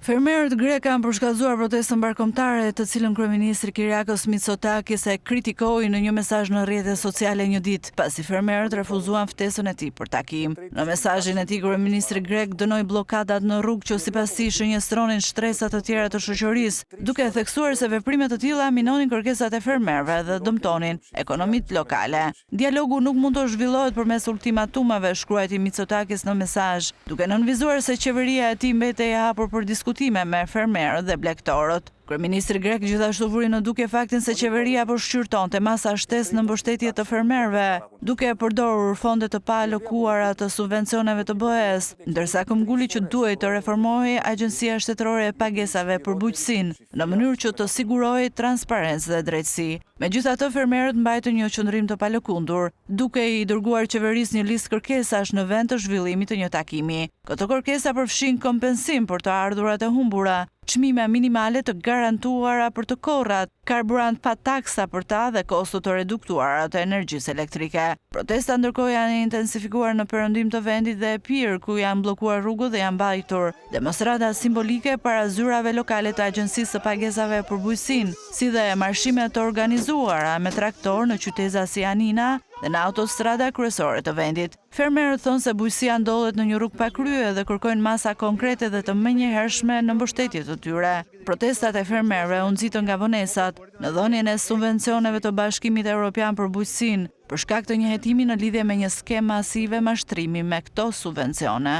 Fermerët grek kanë përshkallëzuar protestën mbarkombëtare, të cilën kryeministri Kyriakos Mitsotakis e kritikoi në një mesazh në rrjetet sociale një ditë, pasi fermerët refuzuan ftesën e tij për takim. Në mesazhin e tij, kryeministri grek dënoi bllokadat në rrugë që sipas tij shënjestronin shtresa të tjera të shoqërisë, duke theksuar se veprime të tilla minonin kërkesat e fermerëve dhe dëmtonin ekonomitë lokale. Dialogu nuk mund të zhvillohet përmes ultimatumave, shkruajti Mitsotakis në mesazh, duke nënvizuar se qeveria e tij mbetej e hapur për diskutime me fermerët dhe blegtorët. Kryeministri grek gjithashtu vuri në dukje faktin se qeveria po shqyrtonte masa shtesë në mbështetje të fermerëve, duke përdorur fonde të pa alokuara të subvencioneve të BE-s, ndërsa këmbguli që duhej të reformohej Agjencia Shtetërore e Pagesave për bujqësinë, në mënyrë që të sigurohej transparencë dhe drejtësi. Megjithatë, fermerët mbajtën një qëndrim të palëkundur, duke i dërguar qeverisë një listë kërkesash në vend të zhvillimit të një takimi. Këto kërkesa përfshin kompensim për të ardhurat e humbura, çmime minimale të garantuara për të korrat, karburant pa taksa për ta dhe kosto të reduktuara të energjisë elektrike. Protesta ndërkohë janë intensifikuar në perëndim të vendit dhe Epir, ku janë bllokuar rrugët dhe janë mbajtur demonstrata simbolike para zyrave lokale të Agjencisë së Pagesave për bujqësinë, si dhe marshime të organizuara me traktor në qytete si Anina dhe në autostrada kryesore të vendit. Fermerët thonë se bujqësia ndodhet në një rrugë pa krye dhe kërkojnë masa konkrete dhe të menjëhershme në mbështetje të tyre. Protestat e fermerëve u nxitën nga vonesat në dhënien e subvencioneve të Bashkimit Evropian për bujqësinë, për shkak të një hetimi në lidhje me një skemë masive mashtrimi me këto subvencione.